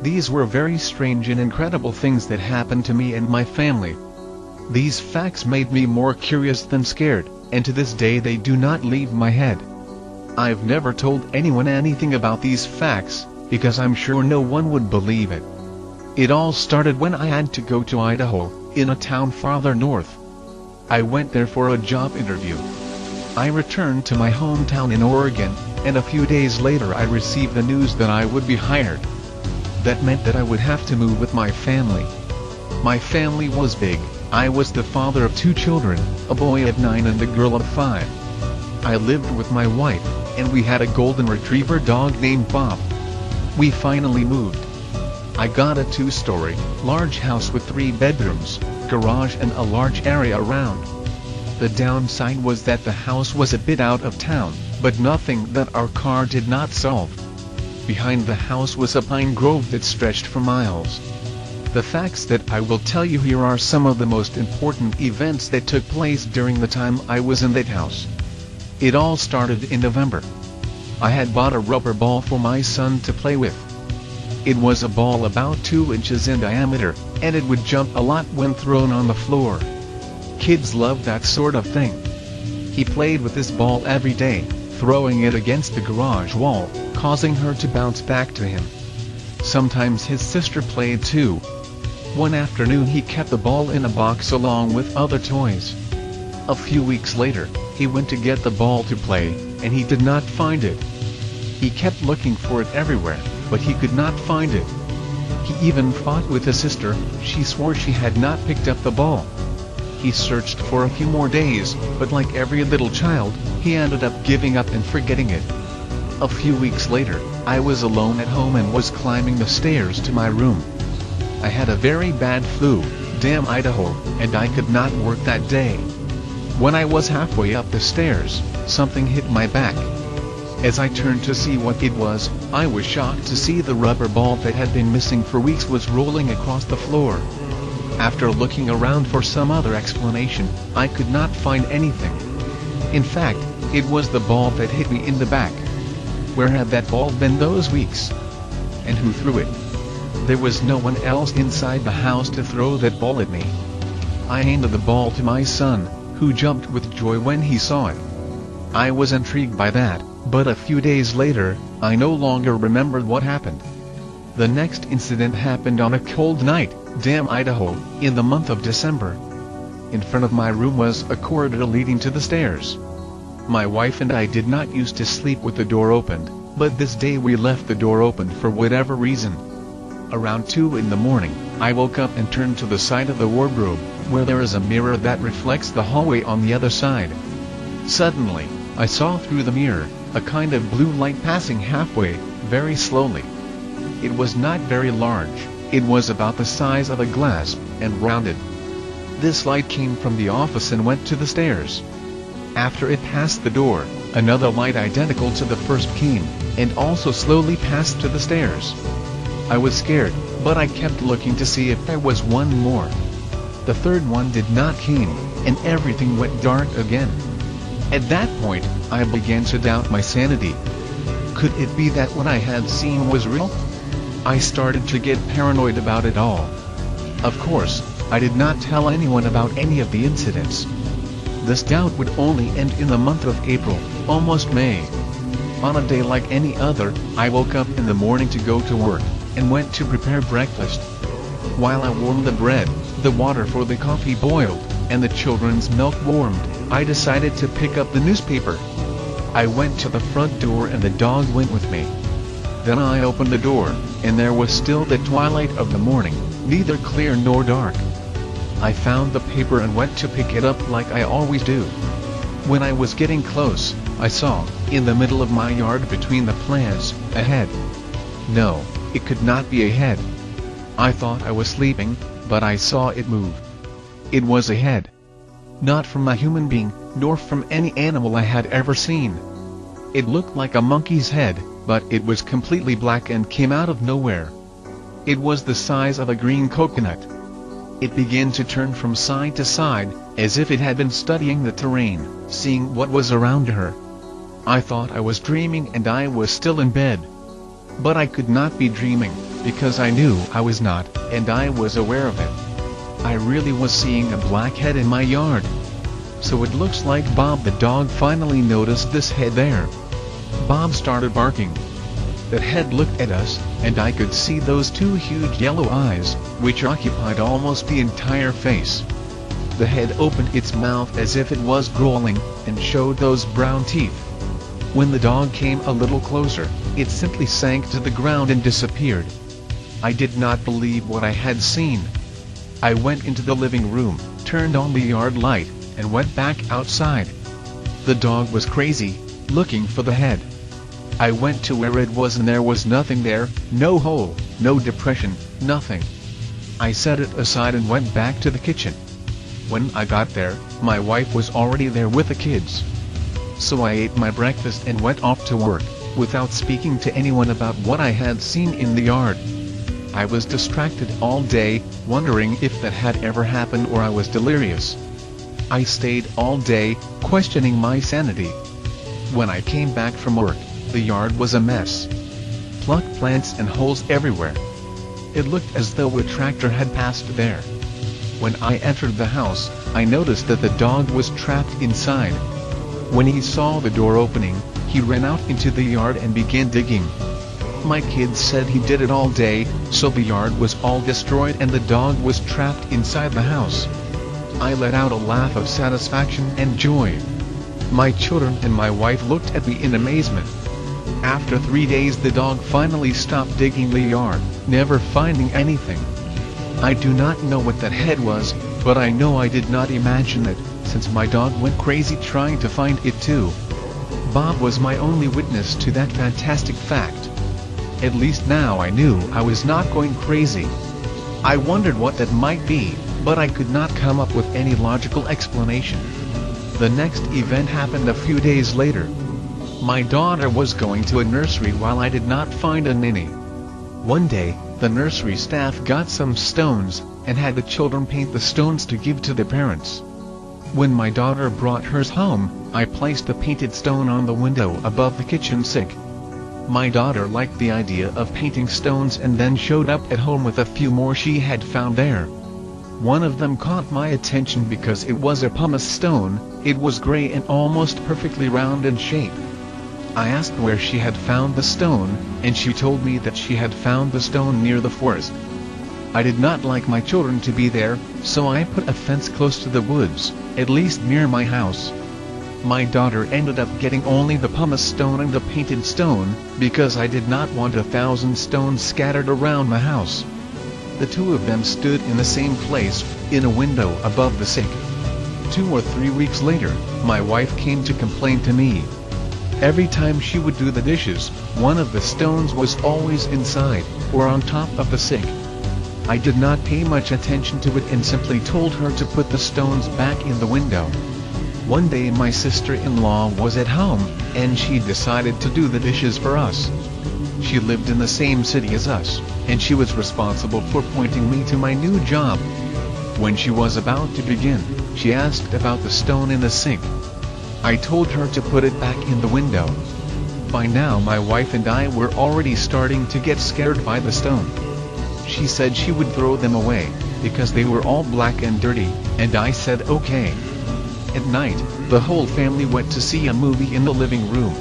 These were very strange and incredible things that happened to me and my family. These facts made me more curious than scared, and to this day they do not leave my head. I've never told anyone anything about these facts, because I'm sure no one would believe it. It all started when I had to go to Idaho, in a town farther north. I went there for a job interview. I returned to my hometown in Oregon, and a few days later I received the news that I would be hired. That meant that I would have to move with my family. My family was big. I was the father of 2 children, a boy of 9 and a girl of 5. I lived with my wife, and we had a golden retriever dog named Bob. We finally moved. I got a 2-story, large house with 3 bedrooms, garage and a large area around. The downside was that the house was a bit out of town, but nothing that our car did not solve. Behind the house was a pine grove that stretched for miles. The facts that I will tell you here are some of the most important events that took place during the time I was in that house. It all started in November. I had bought a rubber ball for my son to play with. It was a ball about 2 inches in diameter, and it would jump a lot when thrown on the floor. Kids love that sort of thing. He played with this ball every day, throwing it against the garage wall, causing her to bounce back to him. Sometimes his sister played too. One afternoon he kept the ball in a box along with other toys. A few weeks later, he went to get the ball to play, and he did not find it. He kept looking for it everywhere, but he could not find it. He even fought with his sister. She swore she had not picked up the ball. He searched for a few more days, but like every little child, he ended up giving up and forgetting it. A few weeks later, I was alone at home and was climbing the stairs to my room. I had a very bad flu, damn Idaho, and I could not work that day. When I was halfway up the stairs, something hit my back. As I turned to see what it was, I was shocked to see the rubber ball that had been missing for weeks was rolling across the floor. After looking around for some other explanation, I could not find anything. In fact, it was the ball that hit me in the back. Where had that ball been those weeks? And who threw it? There was no one else inside the house to throw that ball at me. I handed the ball to my son, who jumped with joy when he saw it. I was intrigued by that, but a few days later, I no longer remembered what happened. The next incident happened on a cold night, damn Idaho, in the month of December. In front of my room was a corridor leading to the stairs. My wife and I did not used to sleep with the door opened, but this day we left the door open for whatever reason. Around 2 in the morning, I woke up and turned to the side of the wardrobe, where there is a mirror that reflects the hallway on the other side. Suddenly, I saw through the mirror, a kind of blue light passing halfway, very slowly. It was not very large, it was about the size of a glass, and rounded. This light came from the office and went to the stairs. After it passed the door, another light identical to the first came, and also slowly passed to the stairs. I was scared, but I kept looking to see if there was one more. The third one did not came, and everything went dark again. At that point, I began to doubt my sanity. Could it be that what I had seen was real? I started to get paranoid about it all. Of course, I did not tell anyone about any of the incidents. This doubt would only end in the month of April, almost May. On a day like any other, I woke up in the morning to go to work, and went to prepare breakfast. While I warmed the bread, the water for the coffee boiled, and the children's milk warmed, I decided to pick up the newspaper. I went to the front door and the dog went with me. Then I opened the door, and there was still the twilight of the morning, neither clear nor dark. I found the paper and went to pick it up like I always do. When I was getting close, I saw, in the middle of my yard between the plants, a head. No, it could not be a head. I thought I was sleeping, but I saw it move. It was a head. Not from a human being, nor from any animal I had ever seen. It looked like a monkey's head, but it was completely black and came out of nowhere. It was the size of a green coconut. It began to turn from side to side, as if it had been studying the terrain, seeing what was around her. I thought I was dreaming and I was still in bed. But I could not be dreaming, because I knew I was not, and I was aware of it. I really was seeing a black head in my yard. So it looks like Bob the dog finally noticed this head there. Bob started barking. That head looked at us, and I could see those two huge yellow eyes, which occupied almost the entire face. The head opened its mouth as if it was growling, and showed those brown teeth. When the dog came a little closer, it simply sank to the ground and disappeared. I did not believe what I had seen. I went into the living room, turned on the yard light, and went back outside. The dog was crazy, looking for the head. I went to where it was and there was nothing there, no hole, no depression, nothing. I set it aside and went back to the kitchen. When I got there, my wife was already there with the kids. So I ate my breakfast and went off to work, without speaking to anyone about what I had seen in the yard. I was distracted all day, wondering if that had ever happened or I was delirious. I stayed all day, questioning my sanity. When I came back from work, the yard was a mess. Plucked plants and holes everywhere. It looked as though a tractor had passed there. When I entered the house, I noticed that the dog was trapped inside. When he saw the door opening, he ran out into the yard and began digging. My kids said he did it all day, so the yard was all destroyed and the dog was trapped inside the house. I let out a laugh of satisfaction and joy. My children and my wife looked at me in amazement. After 3 days the dog finally stopped digging the yard, never finding anything. I do not know what that head was, but I know I did not imagine it, since my dog went crazy trying to find it too. Bob was my only witness to that fantastic fact. At least now I knew I was not going crazy. I wondered what that might be, but I could not come up with any logical explanation. The next event happened a few days later. My daughter was going to a nursery while I did not find a ninny. One day, the nursery staff got some stones, and had the children paint the stones to give to the parents. When my daughter brought hers home, I placed the painted stone on the window above the kitchen sink. My daughter liked the idea of painting stones and then showed up at home with a few more she had found there. One of them caught my attention because it was a pumice stone. It was gray and almost perfectly round in shape. I asked where she had found the stone, and she told me that she had found the stone near the forest. I did not like my children to be there, so I put a fence close to the woods, at least near my house. My daughter ended up getting only the pumice stone and the painted stone, because I did not want 1,000 stones scattered around the house. The two of them stood in the same place, in a window above the sink. 2 or 3 weeks later, my wife came to complain to me. Every time she would do the dishes, one of the stones was always inside, or on top of the sink. I did not pay much attention to it and simply told her to put the stones back in the window. One day my sister-in-law was at home, and she decided to do the dishes for us. She lived in the same city as us, and she was responsible for pointing me to my new job. When she was about to begin, she asked about the stone in the sink. I told her to put it back in the window. By now my wife and I were already starting to get scared by the stone. She said she would throw them away, because they were all black and dirty, and I said okay. At night, the whole family went to see a movie in the living room.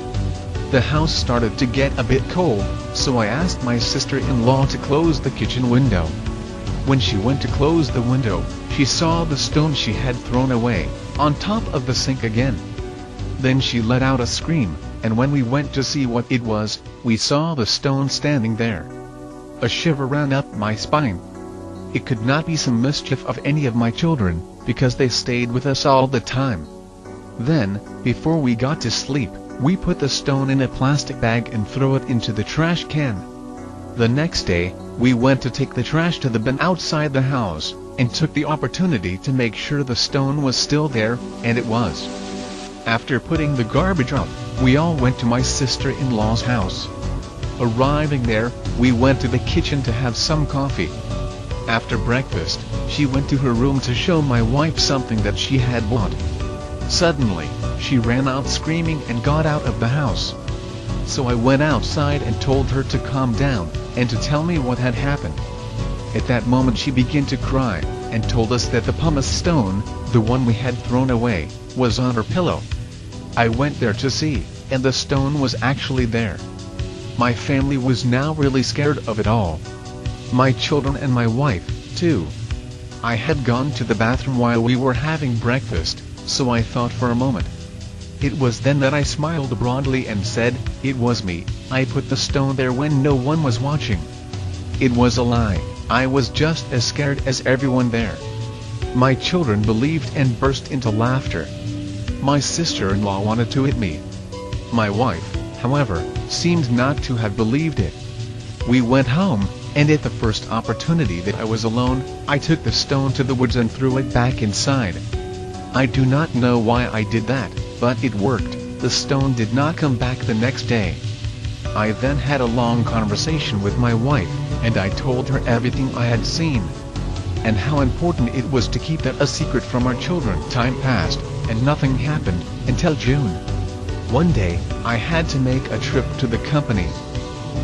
The house started to get a bit cold, so I asked my sister-in-law to close the kitchen window. When she went to close the window, she saw the stone she had thrown away, on top of the sink again. Then she let out a scream, and when we went to see what it was, we saw the stone standing there. A shiver ran up my spine. It could not be some mischief of any of my children, because they stayed with us all the time. Then, before we got to sleep, we put the stone in a plastic bag and threw it into the trash can. The next day, we went to take the trash to the bin outside the house, and took the opportunity to make sure the stone was still there, and it was. After putting the garbage up, we all went to my sister-in-law's house. Arriving there, we went to the kitchen to have some coffee. After breakfast, she went to her room to show my wife something that she had bought. Suddenly, she ran out screaming and got out of the house. So I went outside and told her to calm down, and to tell me what had happened. At that moment she began to cry, and told us that the pumice stone, the one we had thrown away, was on her pillow. I went there to see, and the stone was actually there. My family was now really scared of it all. My children and my wife, too. I had gone to the bathroom while we were having breakfast, so I thought for a moment. It was then that I smiled broadly and said, "It was me, I put the stone there when no one was watching." It was a lie, I was just as scared as everyone there. My children believed and burst into laughter. My sister-in-law wanted to hit me. My wife, however, seemed not to have believed it. We went home, and at the first opportunity that I was alone, I took the stone to the woods and threw it back inside. I do not know why I did that, but it worked. The stone did not come back the next day. I then had a long conversation with my wife, and I told her everything I had seen, and how important it was to keep that a secret from our children. Time passed, and nothing happened, until June. One day, I had to make a trip to the company.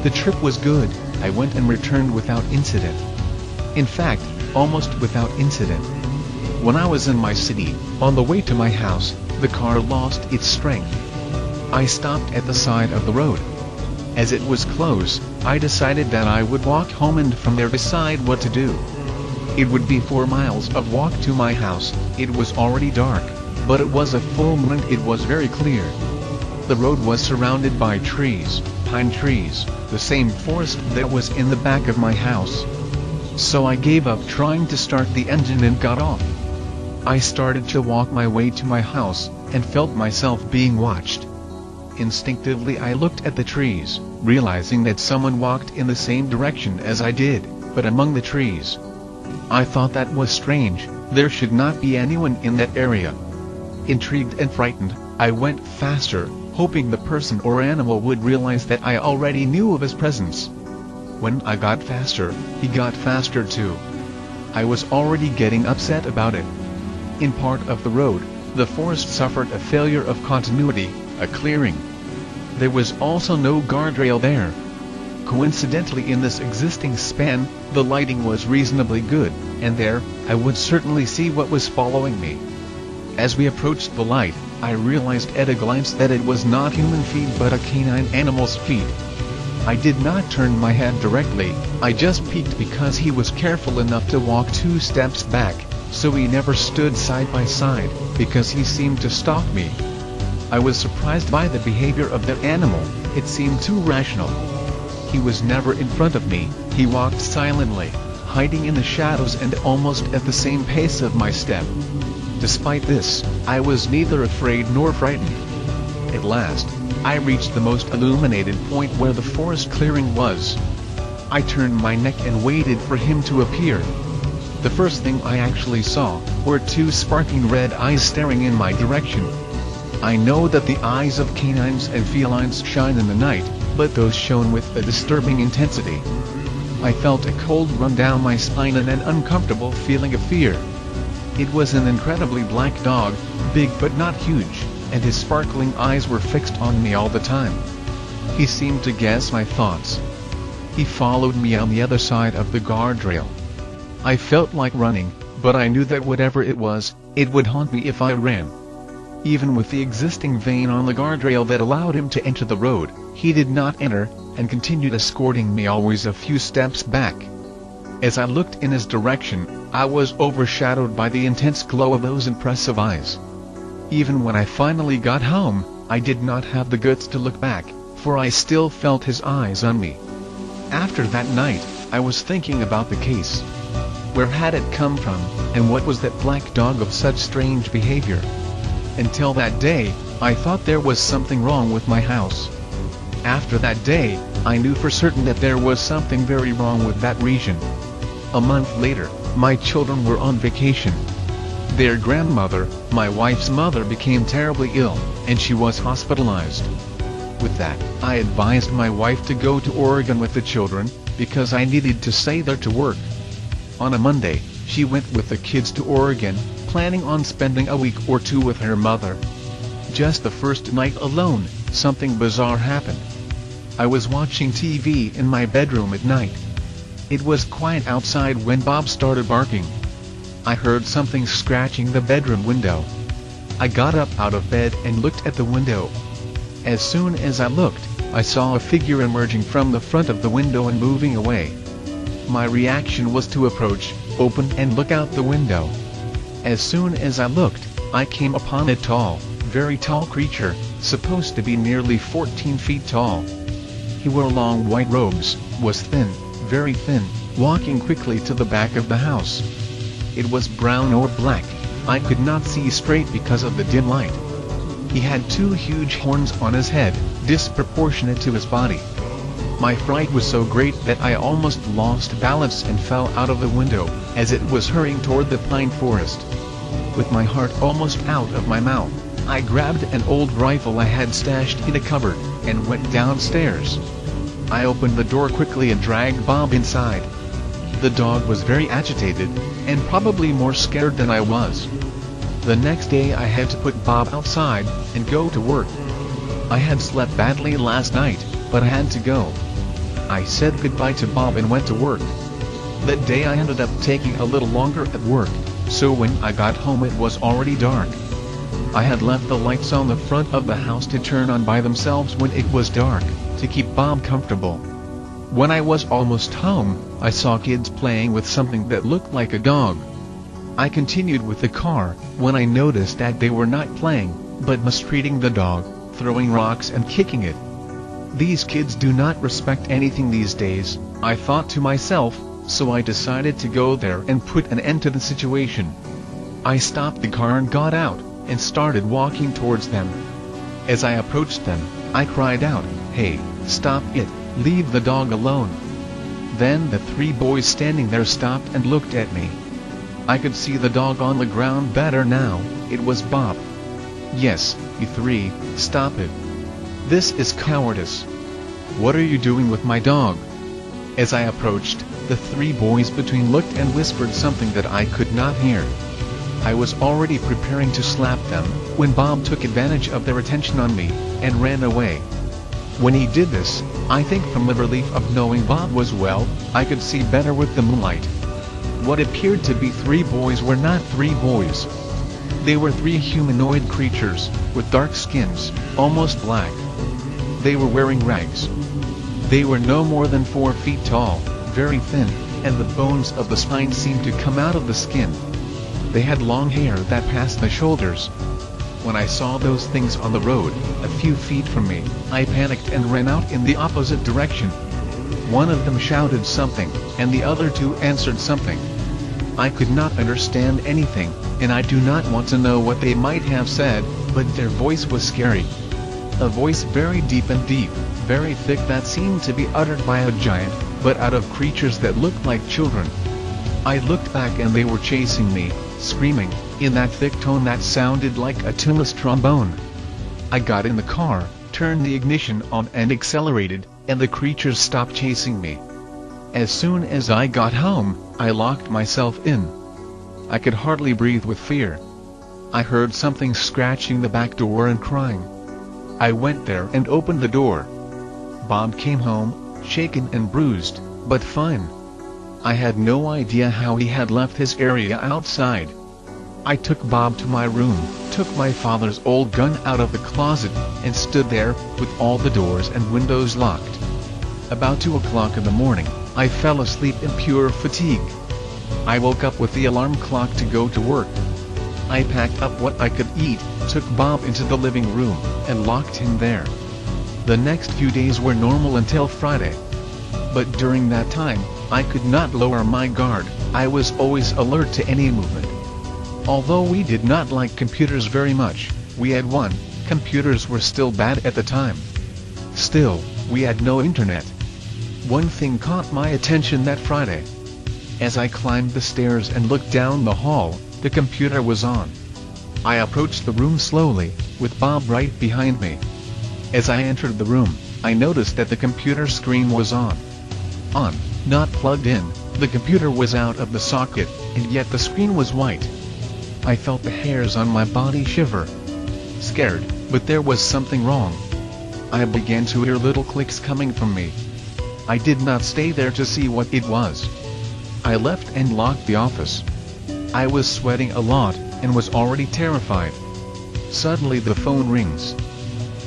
The trip was good, I went and returned without incident. In fact, almost without incident. When I was in my city, on the way to my house, the car lost its strength. I stopped at the side of the road. As it was close, I decided that I would walk home and from there decide what to do. It would be 4 miles of walk to my house. It was already dark, but it was a full moon and it was very clear. The road was surrounded by trees, pine trees, the same forest that was in the back of my house. So I gave up trying to start the engine and got off. I started to walk my way to my house, and felt myself being watched. Instinctively I looked at the trees, realizing that someone walked in the same direction as I did, but among the trees. I thought that was strange, there should not be anyone in that area. Intrigued and frightened, I went faster, hoping the person or animal would realize that I already knew of his presence. When I got faster, he got faster too. I was already getting upset about it. In part of the road, the forest suffered a failure of continuity, a clearing. There was also no guardrail there. Coincidentally, in this existing span, the lighting was reasonably good, and there, I would certainly see what was following me. As we approached the light, I realized at a glance that it was not human feet but a canine animal's feet. I did not turn my head directly, I just peeked because he was careful enough to walk 2 steps back, so we never stood side by side, because he seemed to stalk me. I was surprised by the behavior of that animal, it seemed too rational. He was never in front of me, he walked silently, hiding in the shadows and almost at the same pace of my step. Despite this, I was neither afraid nor frightened. At last, I reached the most illuminated point where the forest clearing was. I turned my neck and waited for him to appear. The first thing I actually saw were 2 sparkling red eyes staring in my direction. I know that the eyes of canines and felines shine in the night, but those shone with a disturbing intensity. I felt a cold run down my spine and an uncomfortable feeling of fear. It was an incredibly black dog, big but not huge, and his sparkling eyes were fixed on me all the time. He seemed to guess my thoughts. He followed me on the other side of the guardrail. I felt like running, but I knew that whatever it was, it would haunt me if I ran. Even with the existing vein on the guardrail that allowed him to enter the road, he did not enter, and continued escorting me always a few steps back. As I looked in his direction, I was overshadowed by the intense glow of those impressive eyes. Even when I finally got home, I did not have the guts to look back, for I still felt his eyes on me. After that night, I was thinking about the case. Where had it come from, and what was that black dog of such strange behavior? Until that day, I thought there was something wrong with my house. After that day, I knew for certain that there was something very wrong with that region. A month later, my children were on vacation. Their grandmother, my wife's mother, became terribly ill, and she was hospitalized. With that, I advised my wife to go to Oregon with the children, because I needed to stay there to work. On a Monday, she went with the kids to Oregon, planning on spending a week or 2 with her mother. Just the first night alone, something bizarre happened. I was watching TV in my bedroom at night. It was quiet outside when Bob started barking. I heard something scratching the bedroom window. I got up out of bed and looked at the window. As soon as I looked, I saw a figure emerging from the front of the window and moving away. My reaction was to approach, open and look out the window. As soon as I looked, I came upon a tall, very tall creature, supposed to be nearly 14 feet tall. He wore long white robes, was thin, very thin, walking quickly to the back of the house. It was brown or black, I could not see straight because of the dim light. He had 2 huge horns on his head, disproportionate to his body. My fright was so great that I almost lost balance and fell out of the window, as it was hurrying toward the pine forest. With my heart almost out of my mouth, I grabbed an old rifle I had stashed in a cupboard, and went downstairs. I opened the door quickly and dragged Bob inside. The dog was very agitated, and probably more scared than I was. The next day I had to put Bob outside, and go to work. I had slept badly last night, but I had to go. I said goodbye to Bob and went to work. That day I ended up taking a little longer at work, so when I got home it was already dark. I had left the lights on the front of the house to turn on by themselves when it was dark, to keep Bob comfortable. When I was almost home, I saw kids playing with something that looked like a dog. I continued with the car, when I noticed that they were not playing, but mistreating the dog, throwing rocks and kicking it. These kids do not respect anything these days, I thought to myself, so I decided to go there and put an end to the situation. I stopped the car and got out, and started walking towards them. As I approached them, I cried out, "Hey, stop it, leave the dog alone." Then the 3 boys standing there stopped and looked at me. I could see the dog on the ground better now, it was Bob. "Yes, you 3, stop it. This is cowardice. What are you doing with my dog?" As I approached, the 3 boys between looked and whispered something that I could not hear. I was already preparing to slap them, when Bob took advantage of their attention on me, and ran away. When he did this, I think from the relief of knowing Bob was well, I could see better with the moonlight. What appeared to be 3 boys were not 3 boys. They were 3 humanoid creatures, with dark skins, almost black. They were wearing rags. They were no more than 4 feet tall, very thin, and the bones of the spine seemed to come out of the skin. They had long hair that passed the shoulders. When I saw those things on the road, a few feet from me, I panicked and ran out in the opposite direction. One of them shouted something, and the other 2 answered something. I could not understand anything, and I do not want to know what they might have said, but their voice was scary. A voice very deep and deep, very thick that seemed to be uttered by a giant, but out of creatures that looked like children. I looked back and they were chasing me, screaming, in that thick tone that sounded like a tuneless trombone. I got in the car, turned the ignition on and accelerated, and the creatures stopped chasing me. As soon as I got home, I locked myself in. I could hardly breathe with fear. I heard something scratching the back door and crying. I went there and opened the door. Bob came home, shaken and bruised, but fine. I had no idea how he had left his area outside. I took Bob to my room, took my father's old gun out of the closet, and stood there, with all the doors and windows locked. About 2 o'clock in the morning, I fell asleep in pure fatigue. I woke up with the alarm clock to go to work. I packed up what I could eat, took Bob into the living room, and locked him there. The next few days were normal until Friday. But during that time, I could not lower my guard, I was always alert to any movement. Although we did not like computers very much, we had one, computers were still bad at the time. Still, we had no internet. One thing caught my attention that Friday. As I climbed the stairs and looked down the hall, the computer was on. I approached the room slowly, with Bob right behind me. As I entered the room, I noticed that the computer screen was on. On, not plugged in, the computer was out of the socket, and yet the screen was white. I felt the hairs on my body shiver. Scared, but there was something wrong. I began to hear little clicks coming from me. I did not stay there to see what it was. I left and locked the office. I was sweating a lot, and was already terrified. Suddenly the phone rings.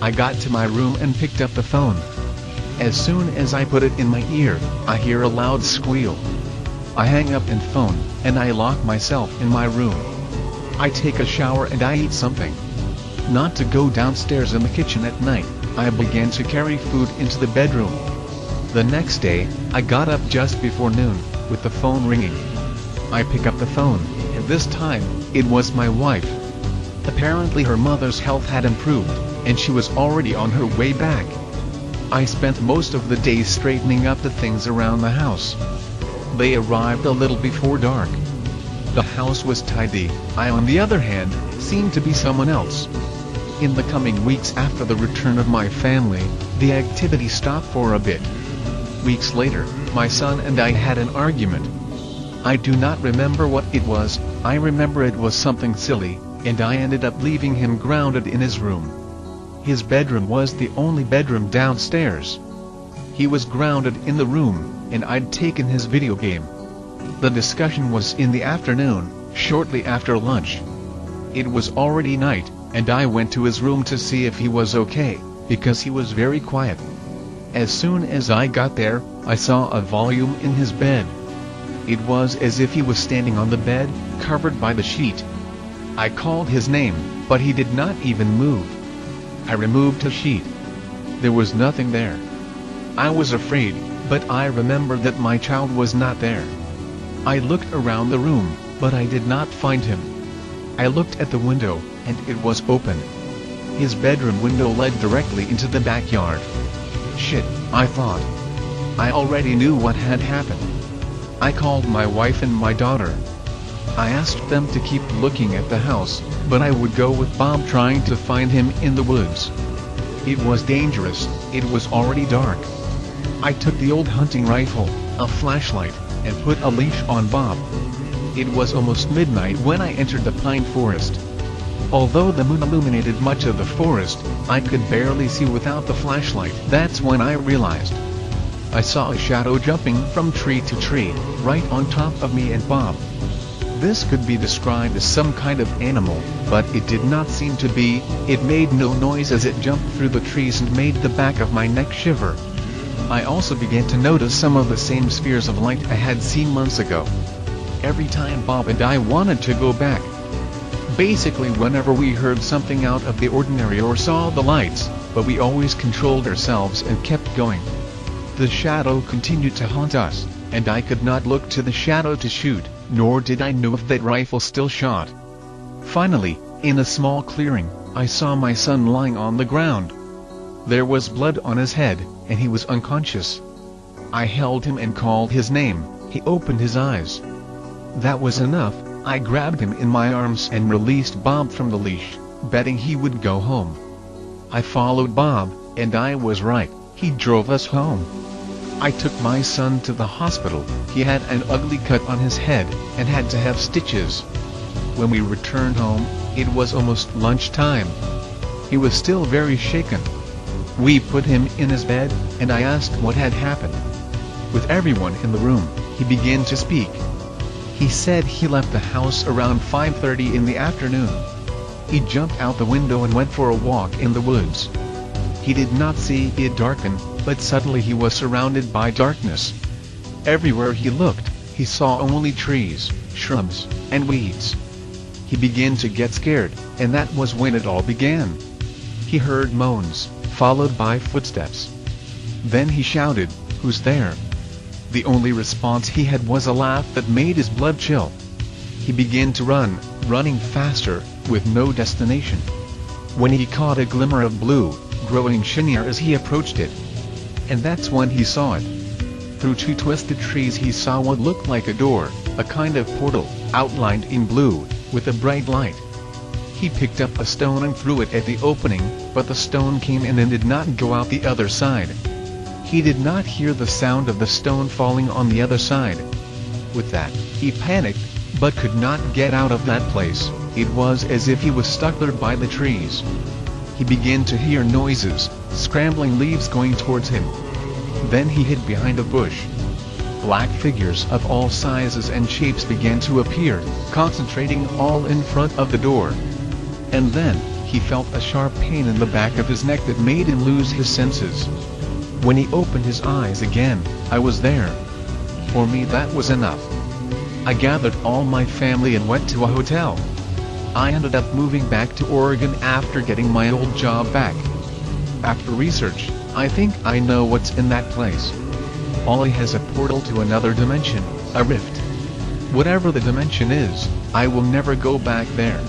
I got to my room and picked up the phone. As soon as I put it in my ear, I hear a loud squeal. I hang up and phone, and I lock myself in my room. I take a shower and I eat something. Not to go downstairs in the kitchen at night, I began to carry food into the bedroom. The next day, I got up just before noon, with the phone ringing. I pick up the phone, and this time, it was my wife. Apparently her mother's health had improved, and she was already on her way back. I spent most of the day straightening up the things around the house. They arrived a little before dark. The house was tidy. I, on the other hand, seemed to be someone else. In the coming weeks after the return of my family, the activity stopped for a bit. Weeks later, my son and I had an argument. I do not remember what it was. I remember it was something silly, and I ended up leaving him grounded in his room. His bedroom was the only bedroom downstairs. He was grounded in the room, and I'd taken his video game. The discussion was in the afternoon, shortly after lunch. It was already night, and I went to his room to see if he was okay, because he was very quiet. As soon as I got there, I saw a volume in his bed. It was as if he was standing on the bed, covered by the sheet. I called his name, but he did not even move. I removed the sheet. There was nothing there. I was afraid, but I remembered that my child was not there. I looked around the room, but I did not find him. I looked at the window, and it was open. His bedroom window led directly into the backyard. Shit, I thought. I already knew what had happened. I called my wife and my daughter. I asked them to keep looking at the house, but I would go with Bob trying to find him in the woods. It was dangerous. It was already dark. I took the old hunting rifle, a flashlight, and put a leash on Bob. It was almost midnight when I entered the pine forest. Although the moon illuminated much of the forest, I could barely see without the flashlight. That's when I realized. I saw a shadow jumping from tree to tree, right on top of me and Bob. This could be described as some kind of animal, but it did not seem to be. It made no noise as it jumped through the trees and made the back of my neck shiver. I also began to notice some of the same spheres of light I had seen months ago. Every time Bob and I wanted to go back. Basically whenever we heard something out of the ordinary or saw the lights, but we always controlled ourselves and kept going. The shadow continued to haunt us, and I could not look to the shadow to shoot, nor did I know if that rifle still shot. Finally, in a small clearing, I saw my son lying on the ground. There was blood on his head, and he was unconscious. I held him and called his name. He opened his eyes. That was enough. I grabbed him in my arms and released Bob from the leash, betting he would go home. I followed Bob, and I was right. He drove us home. I took my son to the hospital. He had an ugly cut on his head, and had to have stitches. When we returned home, it was almost lunchtime. He was still very shaken. We put him in his bed, and I asked what had happened. With everyone in the room, he began to speak. He said he left the house around 5:30 in the afternoon. He jumped out the window and went for a walk in the woods. He did not see it darken, but suddenly he was surrounded by darkness. Everywhere he looked, he saw only trees, shrubs, and weeds. He began to get scared, and that was when it all began. He heard moans, followed by footsteps. Then he shouted, "Who's there?" The only response he had was a laugh that made his blood chill. He began to run, running faster, with no destination. When he caught a glimmer of blue, growing shinier as he approached it. And that's when he saw it. Through two twisted trees he saw what looked like a door, a kind of portal, outlined in blue, with a bright light. He picked up a stone and threw it at the opening, but the stone came in and did not go out the other side. He did not hear the sound of the stone falling on the other side. With that, he panicked, but could not get out of that place. It was as if he was stuck there by the trees. He began to hear noises, scrambling leaves going towards him. Then he hid behind a bush. Black figures of all sizes and shapes began to appear, concentrating all in front of the door. And then, he felt a sharp pain in the back of his neck that made him lose his senses. When he opened his eyes again, I was there. For me that was enough. I gathered all my family and went to a hotel. I ended up moving back to Oregon after getting my old job back. After research, I think I know what's in that place. Ollie has a portal to another dimension, a rift. Whatever the dimension is, I will never go back there.